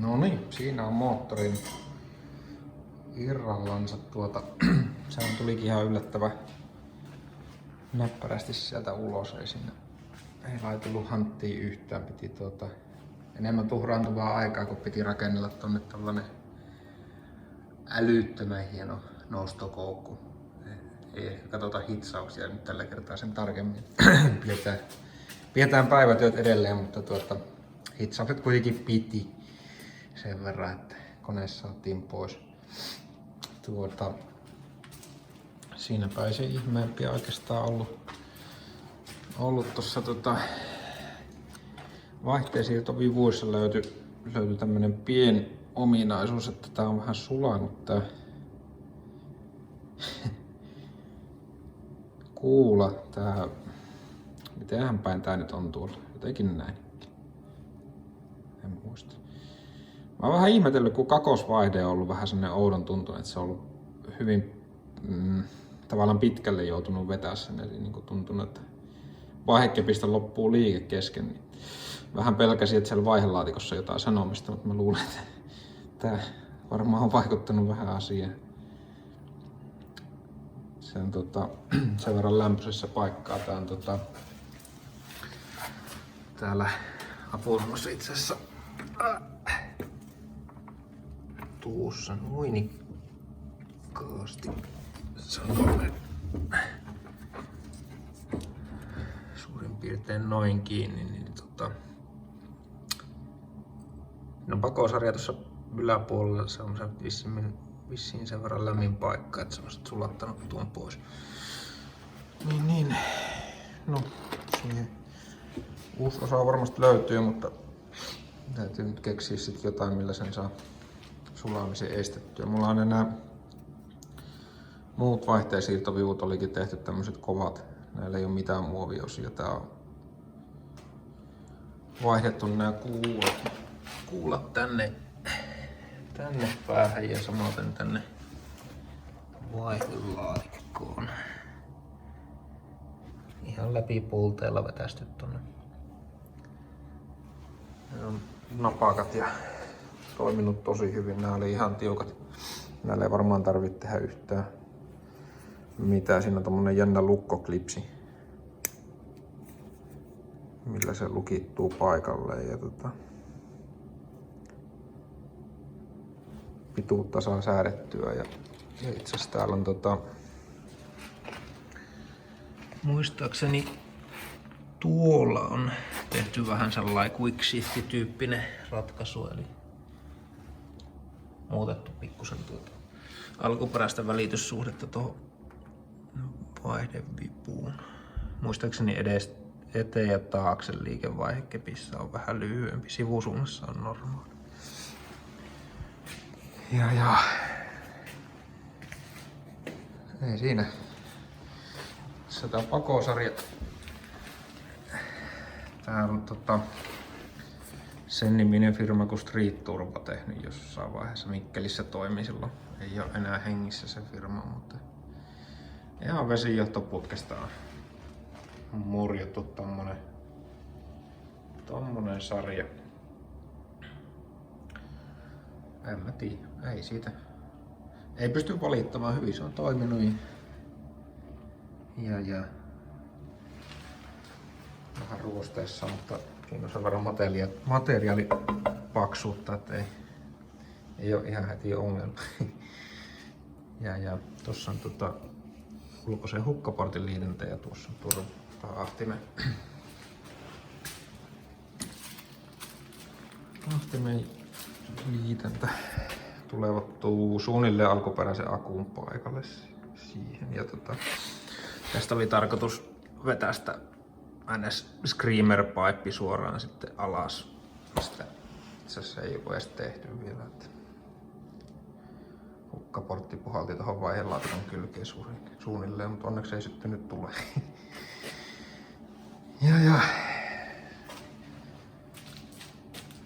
No niin, siinä on moottorin irrallansa sehän tulikin ihan yllättävän näppärästi sieltä ulos, ei laitellut hanttiin yhtään, piti enemmän tuhraantuvaa aikaa, kun piti rakennella tonne tällainen älyttömän hieno nostokoukku. Ei ehkä katsota hitsauksia nyt tällä kertaa sen tarkemmin. Pidetään päivätyöt edelleen, mutta hitsaukset kuitenkin piti sen verran, että kone saatiin pois. Siinäpä ei se ihmeempiä oikeastaan ollut tuossa vaihteensiirtovivuissa löytyi tämmönen pieni ominaisuus, että tää on vähän sulanut tää kuula, tää, mitenhän päin tää nyt on tuolla, jotenkin näin. En muista. Mä oon vähän ihmetellyt, kun kakosvaihde on ollut vähän sellainen oudon tuntunut, että se on ollut hyvin tavallaan pitkälle joutunut vetää sen, eli niin kuin tuntunut, että vaihekepistä loppuu liike kesken. Niin vähän pelkäsin, että siellä vaihelaatikossa jotain sanomista, mutta mä luulen, että tää varmaan on vaikuttanut vähän asiaan. Se on sen verran lämpöisessä paikkaa. Tää on täällä apuasemassa itse asiassa tuossa noinikkaasti sanoen suurin piirtein noin kiinni, niin no pakosarja tuossa yläpuolella, se on se vissiin sen verran lämmin paikka, että se on sit sulattanut tuon pois. Niin. No, siihen uusi osa varmasti löytyy, mutta täytyy nyt keksiä sit jotain, millä sen saa sulamisen estettyä. Mulla on nämä muut vaihteensiirtovivut olikin tehty tämmöiset kovat. Näillä ei ole mitään muoviosia. Tää on vaihdettu nämä kuulat tänne päähän ja samaten tänne vaihdelaatikkoon. Ihan läpi pulteella vetästy tonne. Ne on napakat ja toiminut tosi hyvin. Nämä oli ihan tiukat. Näillä ei varmaan tarvitse tehdä yhtään mitään. Siinä on tommonen jännä lukkoklipsi, millä se lukittuu paikalleen. Ja pituutta saa säädettyä. Ja itse asiassa täällä on muistaakseni tuolla on tehty vähän sellainen quick shift-tyyppinen ratkaisu, eli muutettu pikkusen alkuperäistä välityssuhdetta tuohon vaihdevipuun. Muistaakseni eteen ja taakse liikevaihekepissä on vähän lyhyempi, sivusuunnassa on normaali. Ja. Ei siinä. Tää pakosarja. Tää on sen niminen firma kuin Street Turbo tehnyt jossain vaiheessa. Mikkelissä toimi silloin. Ei ole enää hengissä se firma, mutta ihan vesijohtoputkesta on murjottu tommonen sarja. En mä tiedä, ei siitä. Ei pysty valittamaan, hyvin se on toiminut. Ja vähän ruosteessa, mutta siinä on sen verran materiaalipaksuutta, että ei ole ihan heti ongelma. Ja tossa on ulkoisen hukkaportin liitäntä ja tuossa on ahtimen liitäntä. Tulevat suunnilleen alkuperäisen akun paikalle siihen. Ja tästä oli tarkoitus vetää sitä screamer-paippi suoraan sitten alas. Sitä itse asiassa ei ole edes tehty vielä. Hukkaportti puhalti tuohon vaihelaatikon kylkeen suunnilleen, mutta onneksi ei sitten nyt tule. Ja.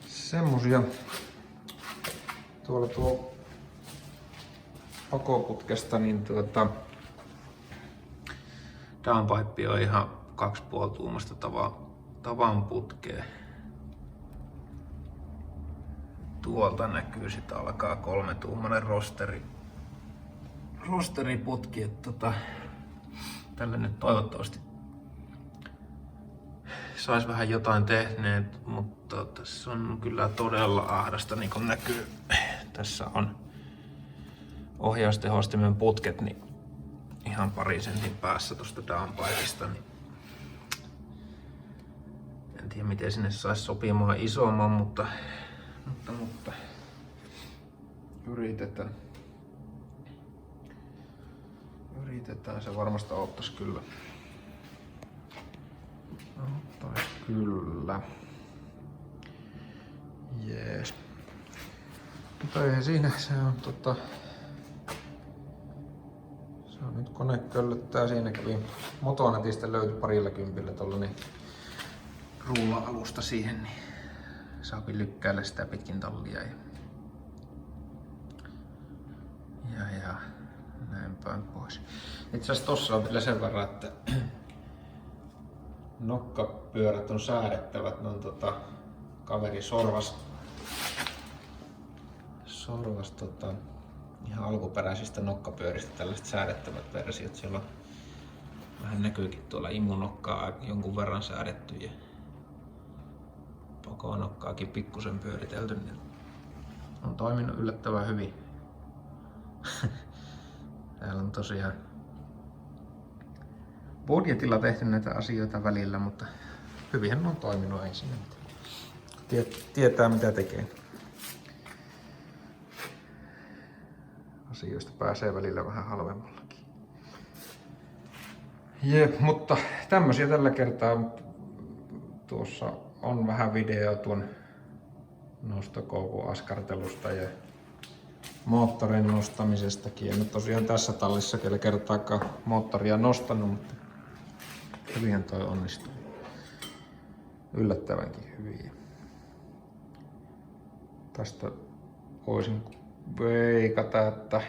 Semmosia. Tuolla tuo pakoputkesta, niin downpipe on ihan 2,5 tuumasta tavan putkeen. tuolta näkyy, sitä alkaa 3-tuumainen rosteriputki, että tälle nyt toivottavasti sais vähän jotain tehneet, mutta tässä on kyllä todella ahdasta, niin kuin näkyy. Tässä on ohjaustehostimen putket niin ihan pari sentin päässä tuosta downpipeista. Niin en tiedä miten sinne saisi sopimaan isomman, mutta yritetään. Se varmasti auttaisi kyllä. Jees. Mutta ei siinä, se on se on nyt kone köllöttää, siinä kävi Motonetista löytyi 20 tollanen rulla-alusta siihen, niin saapi lykkäillä sitä pitkin tallia ja näin päin pois. Itse asiassa tossa on vielä sen verran, että nokkapyörät on säädettävät, ne on kaveri sorvas ihan alkuperäisistä nokkapyöristä tällaiset säädettävät versiot. Siellä on vähän näkyykin tuolla imunokkaa jonkun verran säädetty ja pakonokkaakin pikkusen pyöritelty, niin on toiminut yllättävän hyvin. Täällä on tosiaan budjetilla tehty näitä asioita välillä, mutta hyvinhän on toiminut, ei siinä mitään. Tietää mitä tekee. Asioista pääsee välillä vähän halvemmallakin. Jep, mutta tämmösiä tällä kertaa. Tuossa on vähän video tuon nostokoukun askartelusta ja moottorin nostamisestakin. En nyt tosiaan tässä tallissa kyllä kertaakaan moottoria nostanut, mutta hyvinhän toi onnistuu. Yllättävänkin hyvin. Tästä voisin veikata, että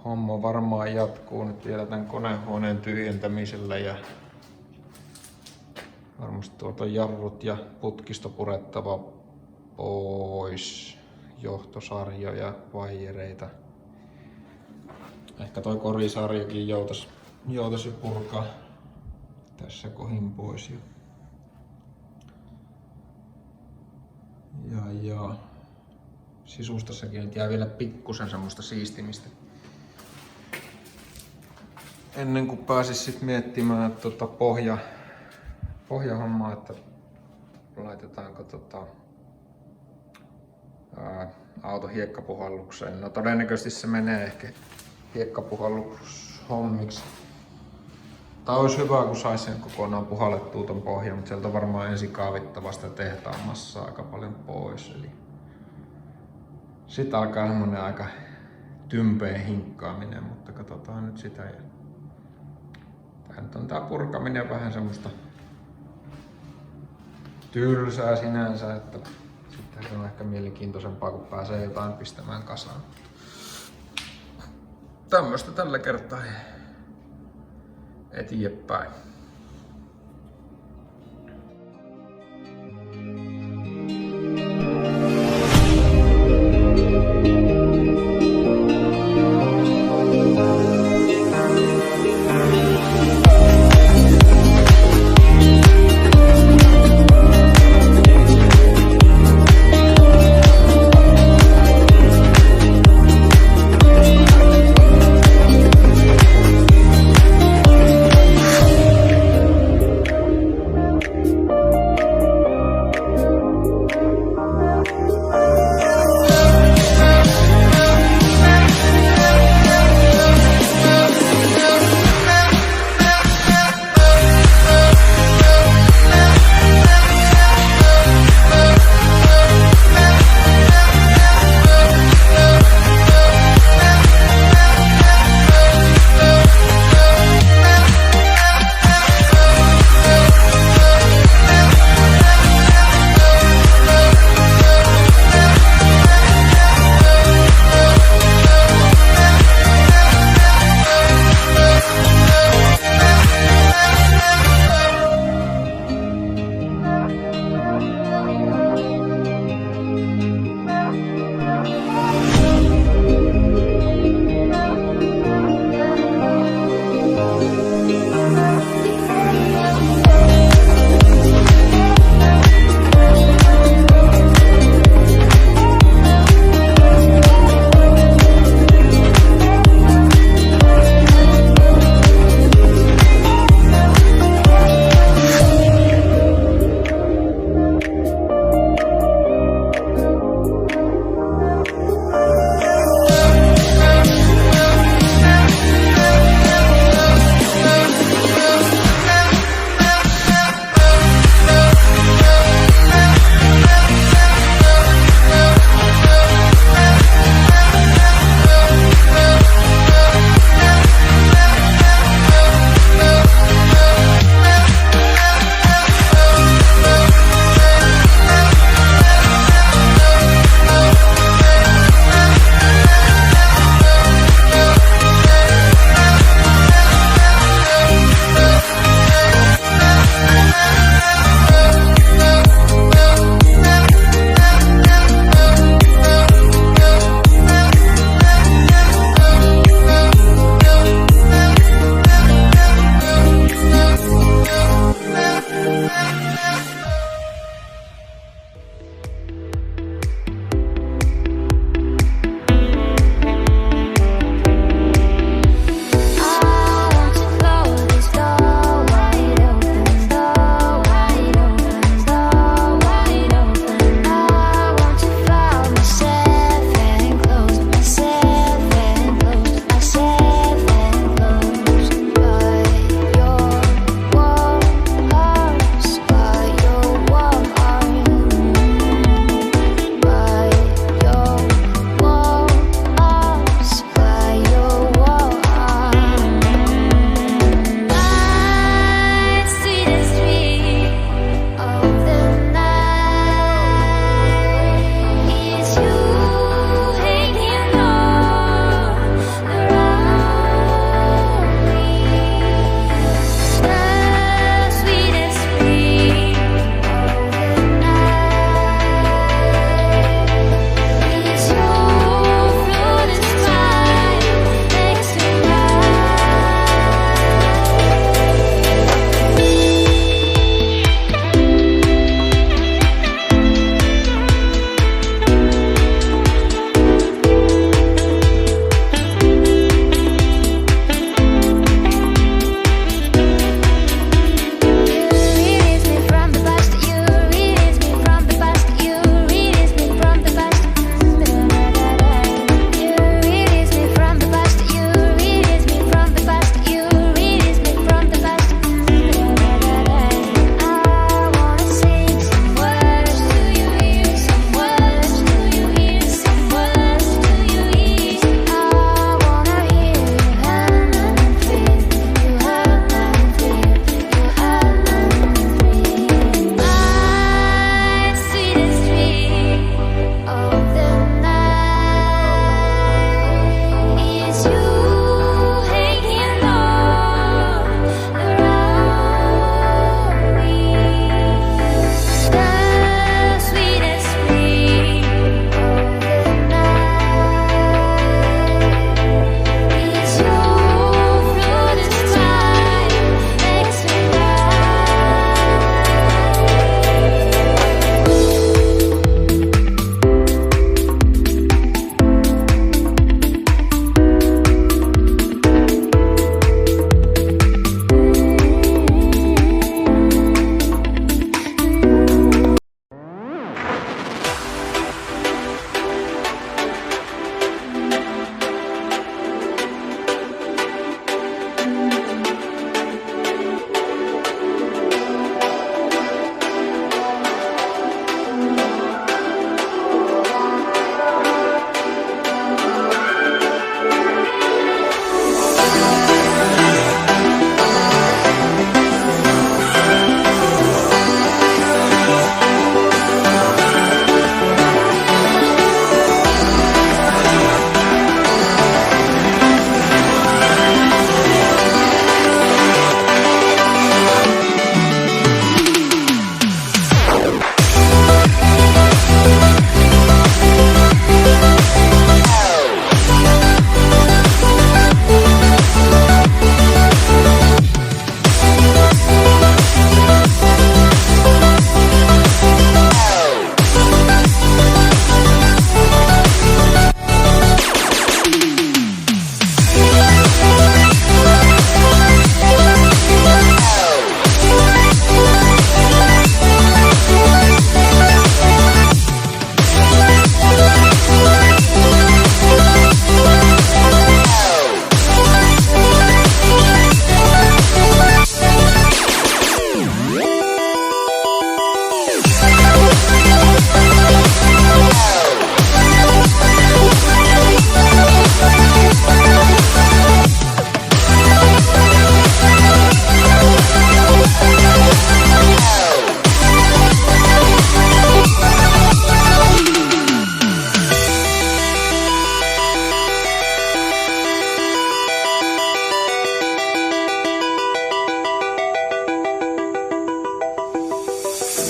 homma varmaan jatkuu nyt vielä tämän konehuoneen tyhjentämisellä ja varmasti tuolta jarrut ja putkisto purettava pois, johtosarjoja, vaijereita. Ehkä toi korisarjakin joutasi purkaa tässä kohin pois. Ja sisustassakin nyt jää vielä pikkusen semmoista siistimistä. Ennen kuin pääsis sit miettimään pohjahommaa, että laitetaanko auto hiekkapuhallukseen. No todennäköisesti se menee ehkä hiekkapuhallushommiksi. Tää olisi hyvä, kun saisi sen kokonaan puhallettua ton pohjan, mutta sieltä on varmaan ensin kaavittava sitä tehtaan massaa aika paljon pois. Eli sitten alkaa semmonen aika tympeä hinkkaaminen, mutta katsotaan nyt sitä. Tää nyt on tää purkaminen vähän semmoista tylsää sinänsä, että sitten se on ehkä mielenkiintoisempaa, kun pääsee jotain pistämään kasaan. Tämmöstä tällä kertaa eteenpäin.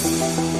Moi!